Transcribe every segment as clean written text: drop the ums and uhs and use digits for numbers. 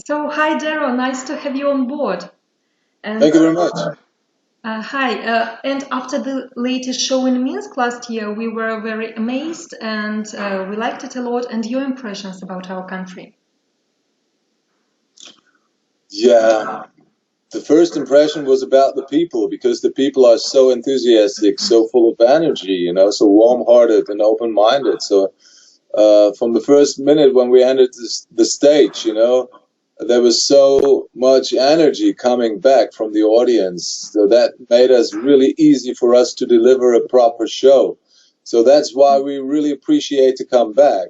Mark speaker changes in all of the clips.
Speaker 1: So, hi Dero, nice to have you on board. And
Speaker 2: Thank you very much.
Speaker 1: hi, and after the latest show in Minsk last year, we were very amazed and we liked it a lot. And your impressions about our country?
Speaker 2: Yeah, the first impression was about the people because the people are so enthusiastic, so full of energy, so warm-hearted and open-minded. So from the first minute when we entered the stage, there was so much energy coming back from the audience. So that made us really easy for us to deliver a proper show. So that's why we really appreciate to come back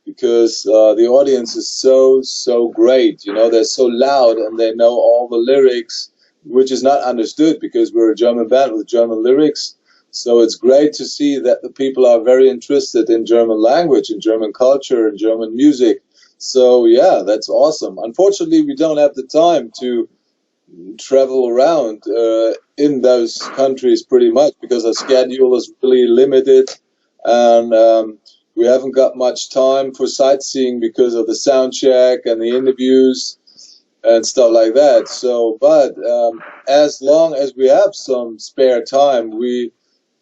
Speaker 2: because the audience is so great. They're so loud and they know all the lyrics, which is not understood because we're a German band with German lyrics. So it's great to see that the people are very interested in German language, in German culture, in German music. So yeah, that's awesome. Unfortunately, we don't have the time to travel around in those countries pretty much because our schedule is really limited, and we haven't got much time for sightseeing because of the sound check and the interviews and stuff like that. So, but as long as we have some spare time, we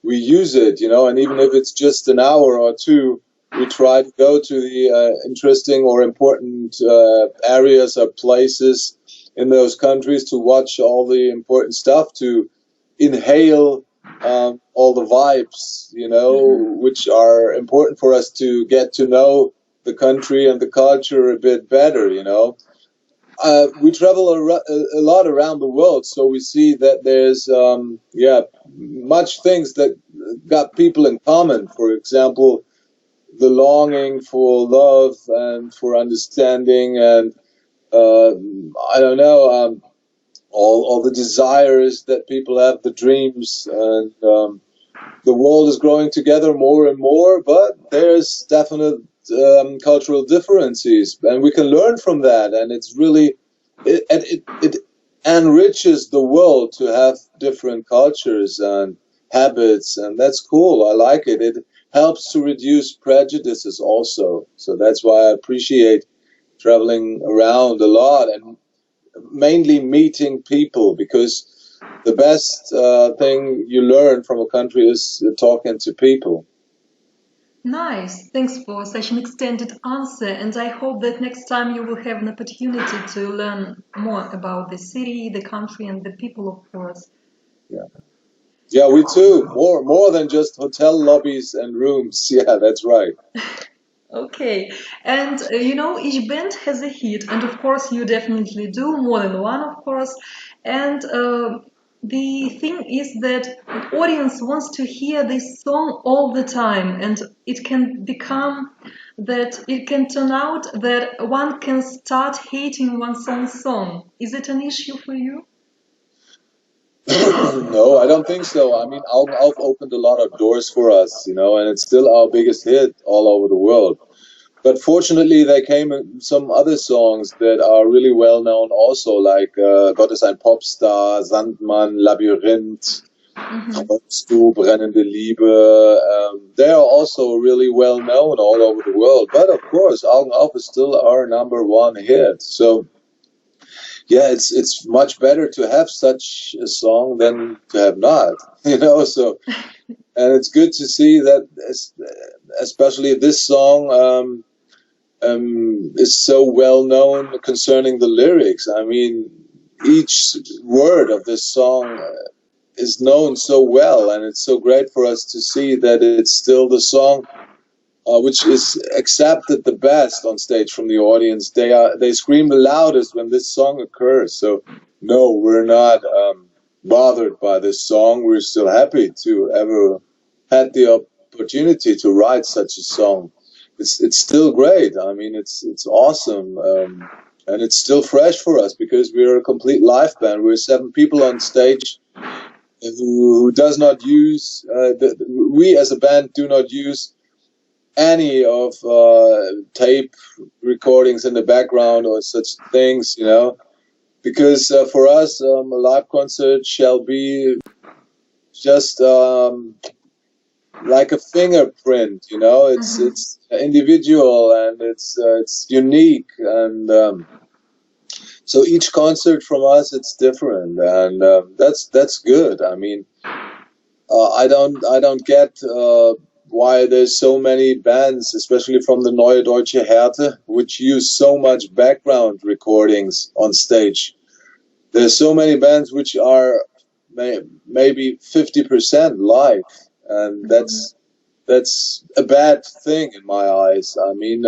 Speaker 2: use it, and even if it's just an hour or two, we try to go to the interesting or important areas or places in those countries to watch all the important stuff, to inhale all the vibes, which are important for us to get to know the country and the culture a bit better, we travel a lot around the world, so we see that there's much things that got people in common. For example, the longing for love and for understanding, and I don't know, all the desires that people have, the dreams, and the world is growing together more and more. But there's definite cultural differences, and we can learn from that. And it's really it enriches the world to have different cultures and habits, and that's cool. I like it. It helps to reduce prejudices also. So that's why I appreciate traveling around a lot and mainly meeting people, because the best thing you learn from a country is talking to people.
Speaker 1: Nice, thanks for such an extended answer. And I hope that next time you will have an opportunity to learn more about the city, the country, and the people, of course.
Speaker 2: Yeah. Yeah, we too. More than just hotel lobbies and rooms. Yeah, that's right.
Speaker 1: Okay, and each band has a hit, and of course, you definitely do more than one, of course. And the thing is that the audience wants to hear this song all the time, and it can become that it can turn out that one can start hating one's own song. Is it an issue for you?
Speaker 2: No, I don't think so. I mean, Alf opened a lot of doors for us, and it's still our biggest hit all over the world. But fortunately, there came some other songs that are really well known also, like Gott ist ein Popstar, Sandmann, Labyrinth,
Speaker 1: Mhm.
Speaker 2: Träumst du, Brennende Liebe. They are also really well known all over the world. But of course, Augen auf is still our number one hit. So yeah, it's much better to have such a song than to have not, So, and it's good to see that, especially this song is so well known concerning the lyrics. I mean, each word of this song is known so well, and it's so great for us to see that it's still the song which is accepted the best on stage from the audience. They scream the loudest when this song occurs. So no, we're not bothered by this song. We're still happy to ever had the opportunity to write such a song. It's still great. I mean, it's awesome. And it's still fresh for us because we're a complete live band. We're seven people on stage who does not use we as a band do not use any of tape recordings in the background or such things, because for us, a live concert shall be just like a fingerprint,
Speaker 1: Mhm.
Speaker 2: It's individual and it's unique, and So each concert from us, it's different, and that's good. I mean, I don't get why there's so many bands, especially from the Neue Deutsche Härte, which use so much background recordings on stage. There's so many bands which are maybe 50% live, and
Speaker 1: Mhm.
Speaker 2: that's a bad thing in my eyes. I mean,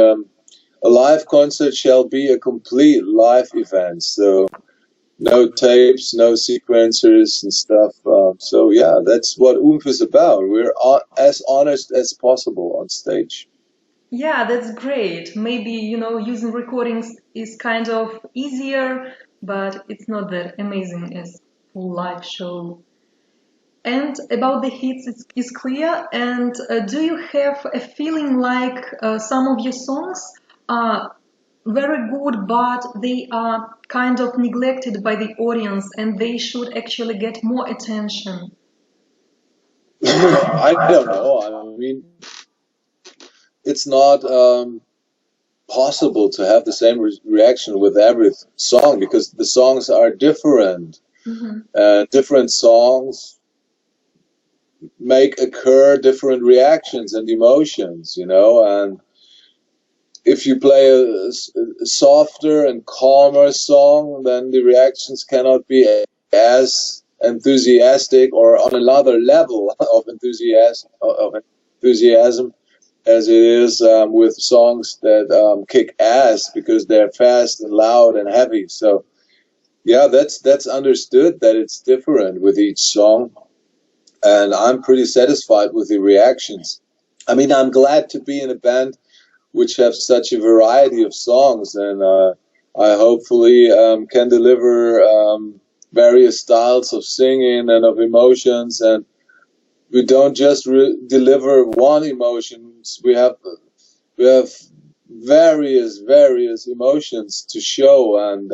Speaker 2: a live concert shall be a complete live event, so no tapes, no sequencers and stuff. So yeah, that's what Oomph is about. We're as honest as possible on stage.
Speaker 1: Yeah, that's great. Maybe, using recordings is kind of easier, but it's not that amazing as full live show. And about the hits, it's clear. And do you have a feeling like some of your songs are very good, but they are kind of neglected by the audience and they should actually get more attention?
Speaker 2: I don't know. I mean, it's not possible to have the same reaction with every song because the songs are different.
Speaker 1: Mm-hmm.
Speaker 2: Different songs make occur different reactions and emotions, and if you play a softer and calmer song, then the reactions cannot be as enthusiastic or on another level of enthusiasm as it is with songs that kick ass because they're fast and loud and heavy. So yeah, that's understood that it's different with each song, and I'm pretty satisfied with the reactions. I mean, I'm glad to be in a band which have such a variety of songs, and I hopefully can deliver various styles of singing and of emotions, and we don't just deliver one emotions. We have various emotions to show, and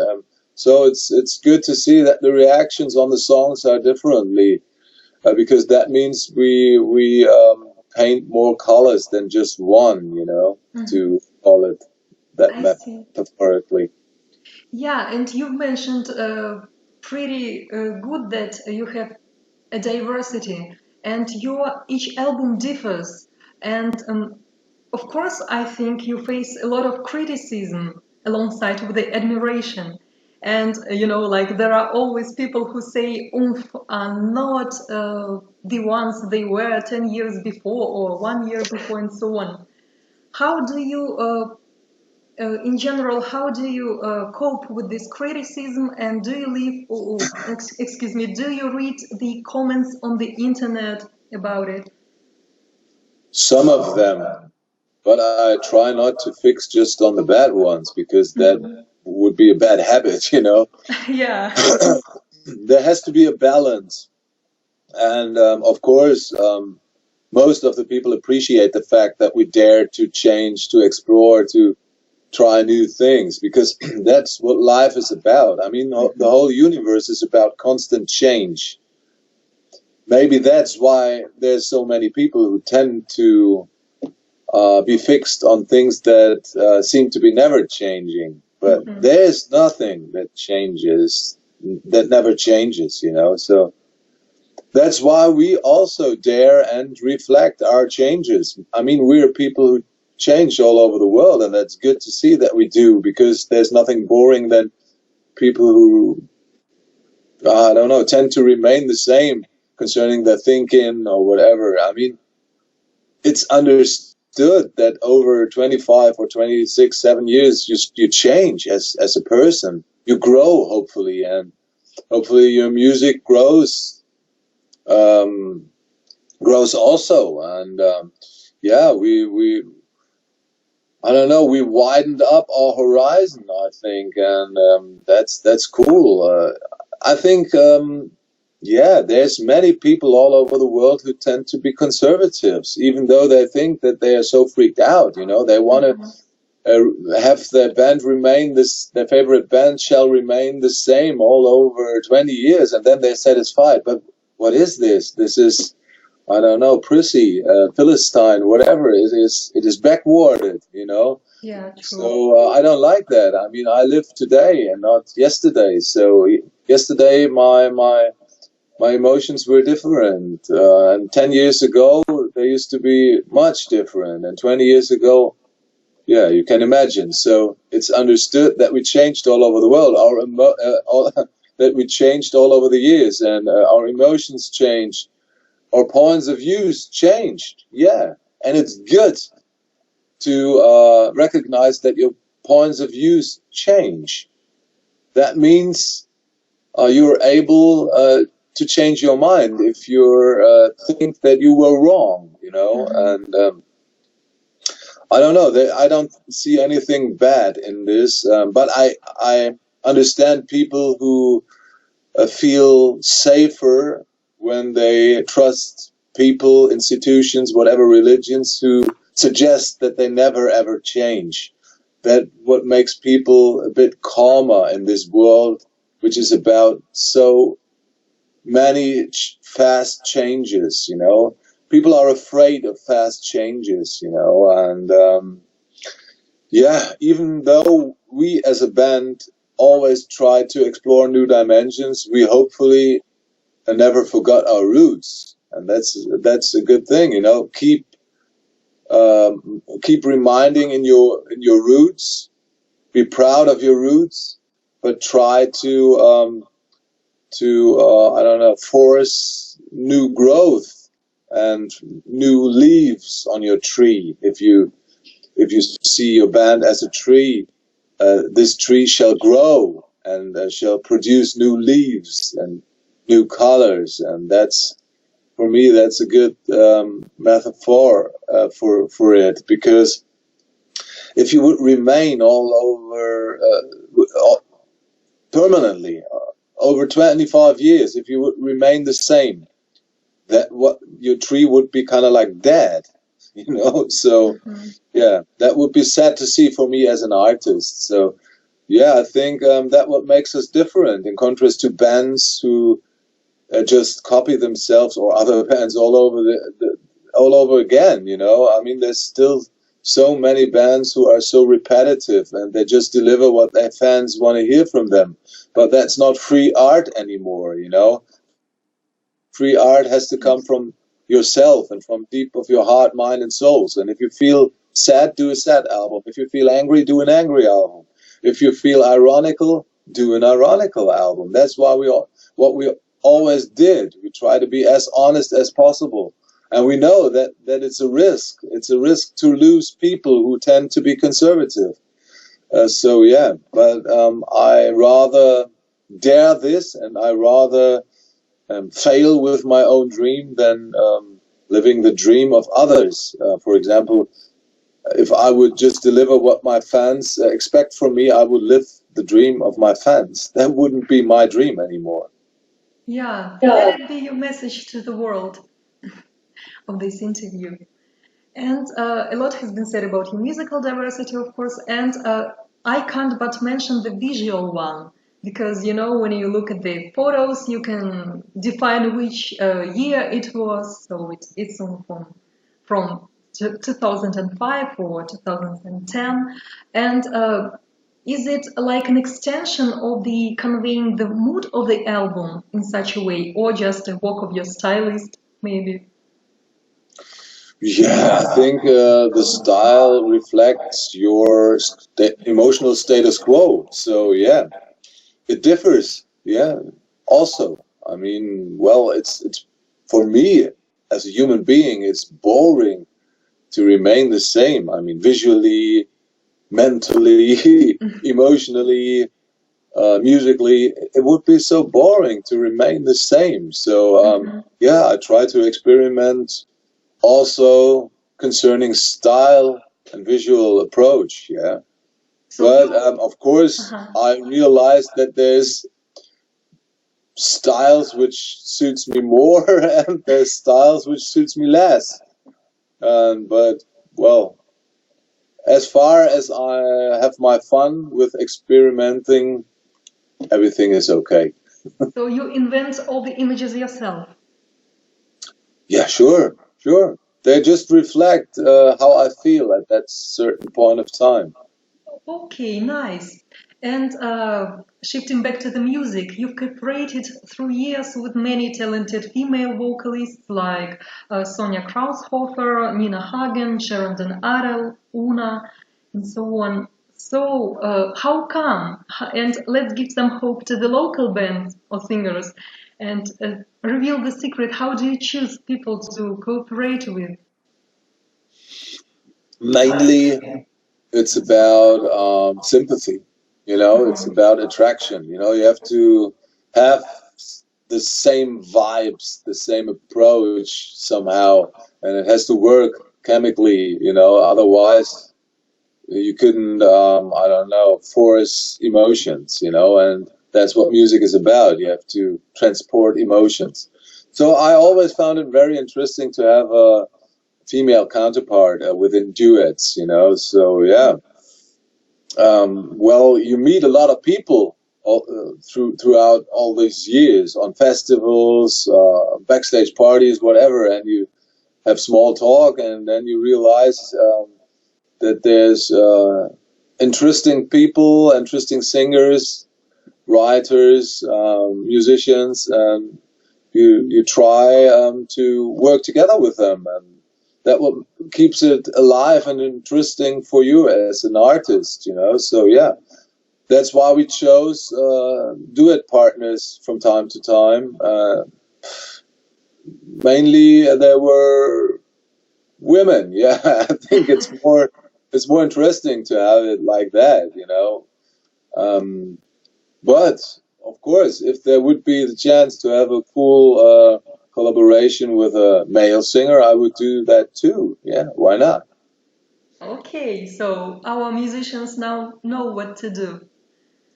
Speaker 2: so it's good to see that the reactions on the songs are differently, because that means we paint more colors than just one,
Speaker 1: Mm-hmm.
Speaker 2: to call it that
Speaker 1: I see.
Speaker 2: metaphorically.
Speaker 1: Yeah, and you've mentioned pretty good that you have a diversity and your each album differs. And of course, I think you face a lot of criticism alongside with the admiration. And like there are always people who say Oomph are not the ones they were 10 years before or 1 year before and so on. How do you in general, how do you cope with this criticism? And do you leave, excuse me, do you read the comments on the internet about it?
Speaker 2: Some of them, but I try not to fix just on the bad ones because that
Speaker 1: Mhm.
Speaker 2: would be a bad habit,
Speaker 1: Yeah.
Speaker 2: There has to be a balance. And of course, most of the people appreciate the fact that we dare to change, to explore, to try new things, because that's what life is about. I mean, the
Speaker 1: Mhm.
Speaker 2: whole universe is about constant change. Maybe that's why there's so many people who tend to be fixed on things that seem to be never changing. But
Speaker 1: Mhm.
Speaker 2: there's nothing that changes, that never changes, So that's why we also dare and reflect our changes. I mean, we're people who change all over the world, and that's good to see that we do, because there's nothing boring than people who, I don't know, tend to remain the same concerning their thinking or whatever. I mean, it's understood that over 25 or 26, 7 years, you change as a person. You grow, hopefully, and hopefully your music um, grows also. And yeah, we I don't know, we widened up our horizon, I think, and that's cool. I think yeah, there's many people all over the world who tend to be conservatives, even though they think that they are so freaked out. They want to
Speaker 1: Mhm.
Speaker 2: have their band remain their favorite band shall remain the same all over 20 years, and then they're satisfied. But what is this? This is, I don't know, prissy, Philistine, whatever it is backwarded.
Speaker 1: Yeah, true.
Speaker 2: So I don't like that. I mean, I live today and not yesterday. So yesterday, my emotions were different, and 10 years ago they used to be much different, and 20 years ago, yeah, you can imagine. So it's understood that we changed all over the world. That we changed all over the years, and our emotions changed. Our points of views changed. Yeah, and it's good to recognize that your points of views change. That means you're able to change your mind if you think that you were wrong,
Speaker 1: Hmm.
Speaker 2: and I don't know. I don't see anything bad in this, but I understand people who feel safer when they trust people, institutions, whatever religions, who suggest that they never ever change. That what makes people a bit calmer in this world, which is about so many fast changes. People are afraid of fast changes. And yeah, even though we as a band always try to explore new dimensions, we hopefully never forgot our roots, and that's a good thing. Keep reminding in your roots. Be proud of your roots, but try to I don't know, force new growth and new leaves on your tree. If you see your band as a tree, this tree shall grow and shall produce new leaves and new colors, and that's for me that's a good metaphor for it, because if you would remain all over permanently over 25 years, if you would remain the same, that what your tree would be kind of like dead, so
Speaker 1: Hmm.
Speaker 2: yeah, that would be sad to see for me as an artist. So yeah, I think that what makes us different in contrast to bands who just copy themselves or other bands all over again. I mean, there's still so many bands who are so repetitive and they just deliver what their fans want to hear from them. But that's not free art anymore. Free art has to come
Speaker 1: Yes.
Speaker 2: from yourself and from deep of your heart, mind, and souls. And if you feel sad, do a sad album. If you feel angry, do an angry album. If you feel ironical, do an ironical album. That's what we always did. We try to be as honest as possible. And we know that it's a risk. It's a risk to lose people who tend to be conservative. So yeah, but I rather dare this, and I rather fail with my own dream than living the dream of others. For example, if I would just deliver what my fans expect from me, I would live the dream of my fans. That wouldn't be my dream anymore.
Speaker 1: Yeah, let
Speaker 2: Yeah.
Speaker 1: it be your message to the world of this interview. And a lot has been said about your musical diversity, of course, and I can't but mention the visual one because when you look at the photos, you can define which year it was. So it's from 2005 or 2010, and is it like an extension of the conveying the mood of the album in such a way, or just a work of your stylist, maybe?
Speaker 2: Yeah, I think the style reflects your emotional status quo. So yeah, it differs. Yeah. Also, I mean, well, it's for me as a human being, it's boring to remain the same. I mean, visually, mentally, emotionally, musically, it would be so boring to remain the same. So,
Speaker 1: Mhm.
Speaker 2: yeah, I try to experiment also concerning style and visual approach. Yeah.
Speaker 1: So
Speaker 2: But
Speaker 1: you,
Speaker 2: of course,
Speaker 1: uh-huh.
Speaker 2: I realized that there's styles which suits me more and there's styles which suits me less. But well, as far as I have my fun with experimenting, everything is okay.
Speaker 1: So you invent all the images yourself.
Speaker 2: Yeah, sure, sure. They just reflect how I feel at that certain point of time.
Speaker 1: Okay, nice. And shifting back to the music, you've cooperated through years with many talented female vocalists like Sonia Kraushofer, Nina Hagen, Sharon Den Adel, Una, and so on. So, how come? And let's give some hope to the local bands or singers and reveal the secret. How do you choose people to cooperate with?
Speaker 2: Mainly, it's about sympathy. You know, it's about attraction. You know, you have to have the same vibes, the same approach somehow, and it has to work chemically. You know, otherwise you couldn't, I don't know, force emotions. You know, and that's what music is about. You have to transport emotions. So I always found it very interesting to have a female counterpart within duets. You know, so yeah. Well, you meet a lot of people throughout all these years on festivals, backstage parties, whatever, and you have small talk, and then you realize that there's interesting people, interesting singers, writers, musicians, and you try to work together with them, and that what keeps it alive and interesting for you as an artist, you know. So yeah, that's why we chose duet partners from time to time. Mainly, there were women. Yeah, I think it's more interesting to have it like that, you know. Um, but of course, if there would be the chance to have a full collaboration with a male singer, I would do that too. Yeah, why not?
Speaker 1: Okay, so our musicians now know what to do.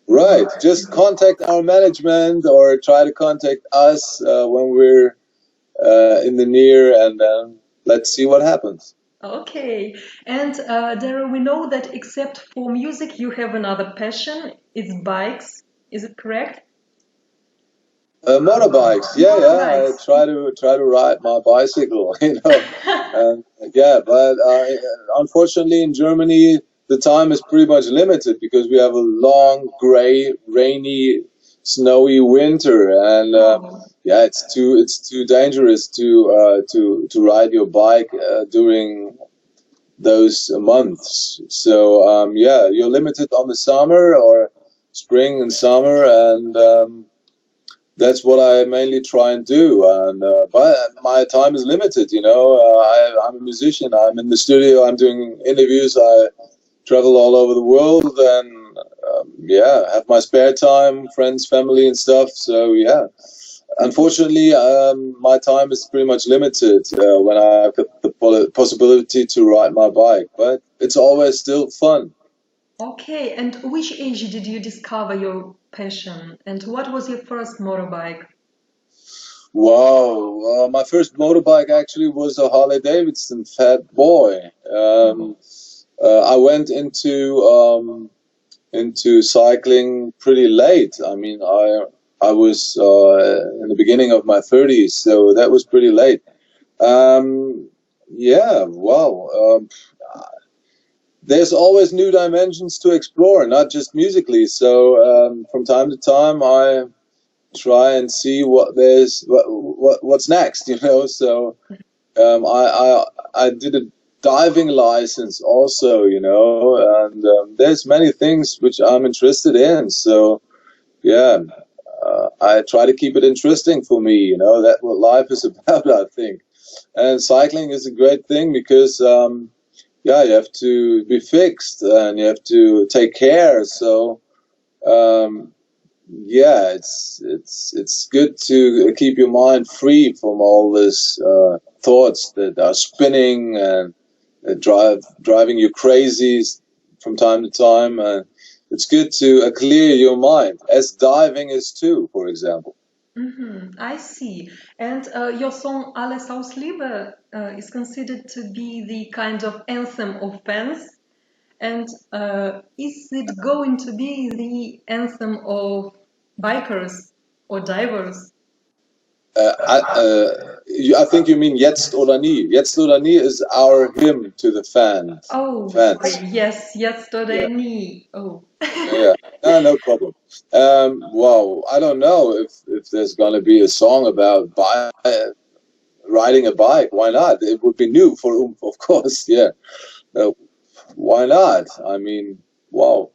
Speaker 2: Right. Just contact our management or try to contact us when we're in the near, and let's see what happens.
Speaker 1: Okay, and Dara, we know that except for music, you have another passion. It's bikes. Is it correct?
Speaker 2: Motorbikes, yeah, yeah. I
Speaker 1: Motorbikes.
Speaker 2: try to ride my bicycle, you know, and yeah. But unfortunately, in Germany, the time is pretty much limited because we have a long, gray, rainy, snowy winter, and
Speaker 1: Oh,
Speaker 2: yeah, it's too dangerous to ride your bike during those months. So yeah, you're limited on the summer or spring and summer, and that's what I mainly try and do. And but my time is limited. You know, I'm a musician. I'm in the studio. I'm doing interviews. I travel all over the world, and yeah, have my spare time, friends, family, and stuff. So yeah. Unfortunately, my time is pretty much limited when I have the possibility to ride my bike, but it's always still fun.
Speaker 1: okay. And which age did you discover your passion? And what was your first motorbike?
Speaker 2: Wow, my first motorbike actually was a Harley Davidson Fat Boy. I went into cycling pretty late. I mean, I was in the beginning of my 30s, so that was pretty late. Yeah, wow. There's always new dimensions to explore, not just musically. So from time to time, I try and see what's next. You know, so I did a diving license also. You know, and there's many things which I'm interested in. So yeah, I try to keep it interesting for me. You know, that's what life is about, I think. And cycling is a great thing because yeah, you have to be fixed and you have to take care. So um, yeah, it's good to keep your mind free from all these thoughts that are spinning and driving you crazy from time to time. And it's good to clear your mind, as diving is too, for example.
Speaker 1: I see. And your song Alles aus Liebe is considered to be the kind of anthem of fans. And is it going to be the anthem of bikers or divers?
Speaker 2: I think you mean Jetzt oder nie. Jetzt oder nie is our hymn to the fans.
Speaker 1: Oh,
Speaker 2: Fans.
Speaker 1: sorry. Yes, yesterday
Speaker 2: Yeah,
Speaker 1: me. Oh.
Speaker 2: yeah. No problem. Well, I don't know if there's gonna be a song about riding a bike. Why not? It would be new for Oomph, of course. Yeah. Uh, why not? I mean, wow.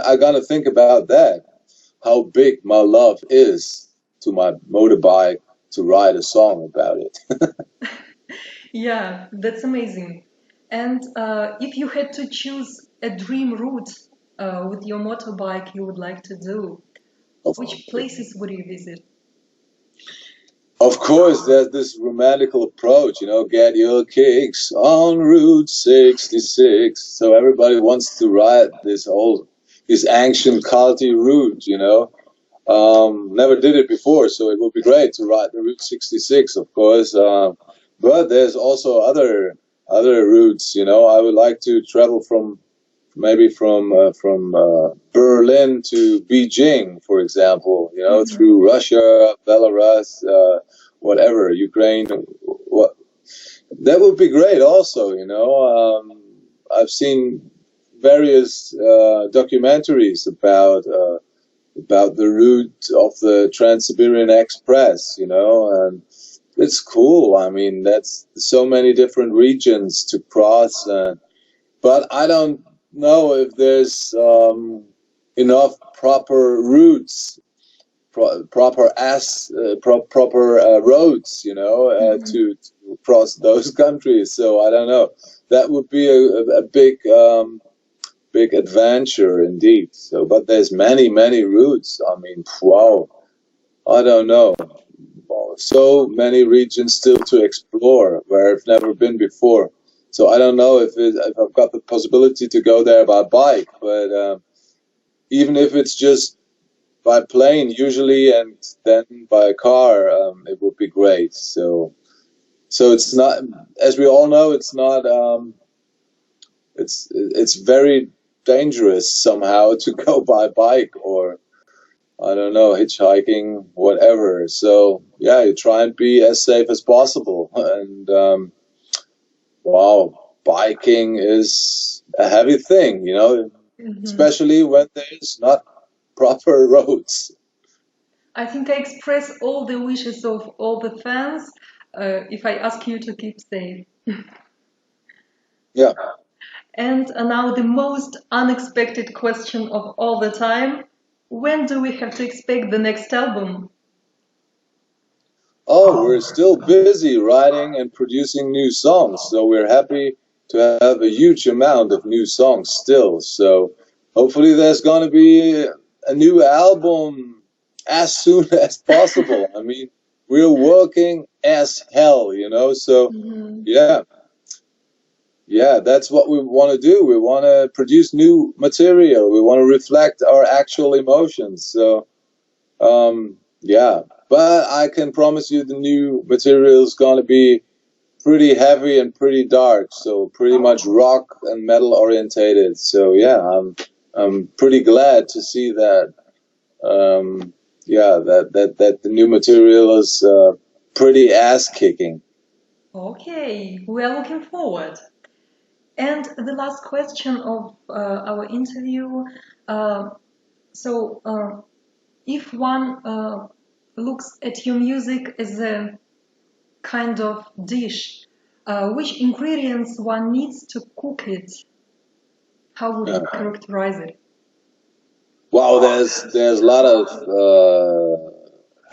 Speaker 2: I gotta think about that. How big my love is to my motorbike to write a song about it.
Speaker 1: Yeah, that's amazing. And if you had to choose a dream route with your motorbike you would like to do,
Speaker 2: Of
Speaker 1: which places would you visit?
Speaker 2: Of course, there's this romantical approach, get your kicks on Route 66. So everybody wants to ride this ancient culty route. Never did it before, so it would be great to ride the Route 66, of course. But there's also other routes. I would like to travel maybe from Berlin to Beijing, for example.
Speaker 1: Mhm.
Speaker 2: Through Russia, Belarus, whatever, Ukraine. What that would be great. Also, I've seen various documentaries about the route of the Trans-Siberian Express. And it's cool. I mean, that's so many different regions to cross. But I don't know if there's enough proper routes, proper roads,
Speaker 1: Mhm.
Speaker 2: to cross those countries. So I don't know. That would be a big adventure indeed. So, but there's many routes. I mean, wow. I don't know. Well, so many regions still to explore where I've never been before. So I don't know if I've got the possibility to go there by bike, but even if it's just by plane, usually, and then by a car, it would be great. So it's not, as we all know, it's not. It's very dangerous somehow to go by bike or I don't know, hitchhiking, whatever. So yeah, you try and be as safe as possible. And wow, biking is a heavy thing,
Speaker 1: Mhm.
Speaker 2: especially when there's not proper roads.
Speaker 1: I think I express all the wishes of all the fans if I ask you to keep safe.
Speaker 2: Yeah.
Speaker 1: And now the most unexpected question of all the time. When do we have to expect the next album?
Speaker 2: Oh, we're still busy writing and producing new songs, so we're happy to have a huge amount of new songs still. So hopefully there's going to be a new album as soon as possible. I mean, we're working as hell. So
Speaker 1: Mhm.
Speaker 2: yeah, yeah, that's what we want to do. We want to produce new material. We want to reflect our actual emotions. So yeah, but I can promise you the new material is going to be pretty heavy and pretty dark, so pretty much
Speaker 1: Oh,
Speaker 2: rock and metal orientated. So yeah, I'm pretty glad to see that. Yeah, that the new material is pretty ass kicking.
Speaker 1: okay. We are looking forward. And the last question of our interview. Uh, so, if one looks at your music as a kind of dish, which ingredients one needs to cook it? How would you
Speaker 2: Yeah.
Speaker 1: characterize it?
Speaker 2: Wow, there's a lot of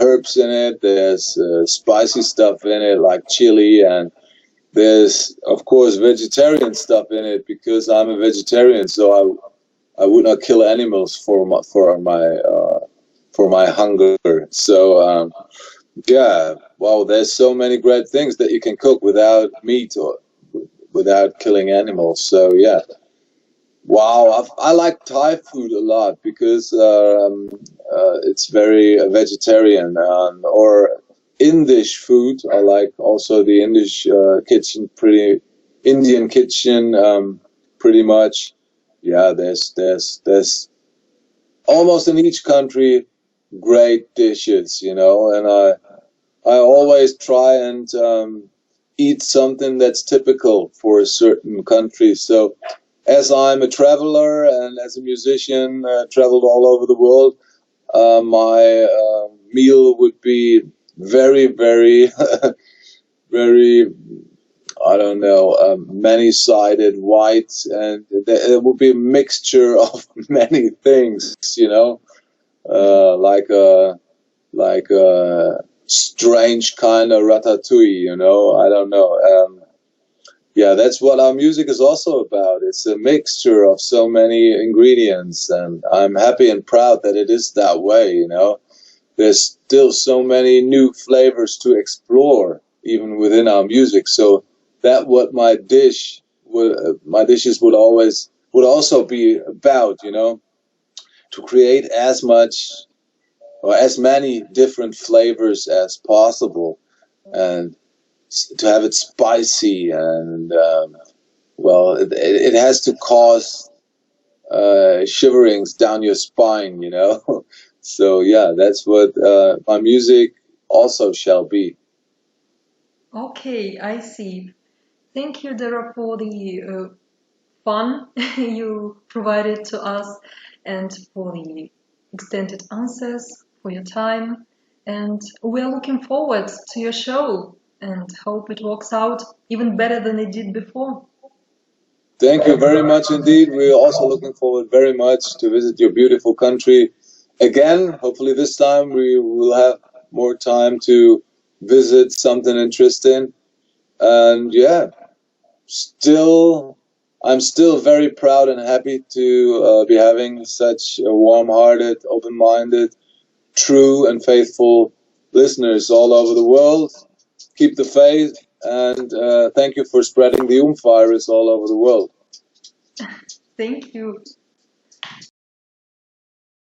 Speaker 2: herbs in it. There's spicy stuff in it like chili, and there's of course vegetarian stuff in it because I'm a vegetarian. So I would not kill animals for my hunger. So yeah, wow, there's so many great things that you can cook without meat or without killing animals. So yeah, wow, I like Thai food a lot because it's very vegetarian, or Indish food. I like also the Indish kitchen, pretty Indian kitchen, pretty much. Yeah, there's almost in each country great dishes, and I always try and eat something that's typical for a certain country. So, as I'm a traveler and as a musician, traveled all over the world, my meal would be very, very, very, I don't know, many-sided, white, and it would be a mixture of many things, like a strange kind of ratatouille, I don't know. Yeah, that's what our music is also about. It's a mixture of so many ingredients, and I'm happy and proud that it is that way. There's still so many new flavors to explore, even within our music. So that what my dishes would also be about, to create as much or as many different flavors as possible, and to have it spicy and well, it has to cause shiverings down your spine. So yeah, that's what my music also shall be.
Speaker 1: Okay, I see. Thank you, Dara, for the fun you provided to us and for the extended answers, for your time. And we're looking forward to your show and hope it works out even better than it did before.
Speaker 2: Thank you very much indeed. We're also looking forward very much to visit your beautiful country again. Hopefully this time we will have more time to visit something interesting. And yeah, still, I'm still very proud and happy to be having such a warm-hearted, open-minded, true and faithful listeners all over the world. Keep the faith, and thank you for spreading the Oomph virus all over the world.
Speaker 1: Thank you.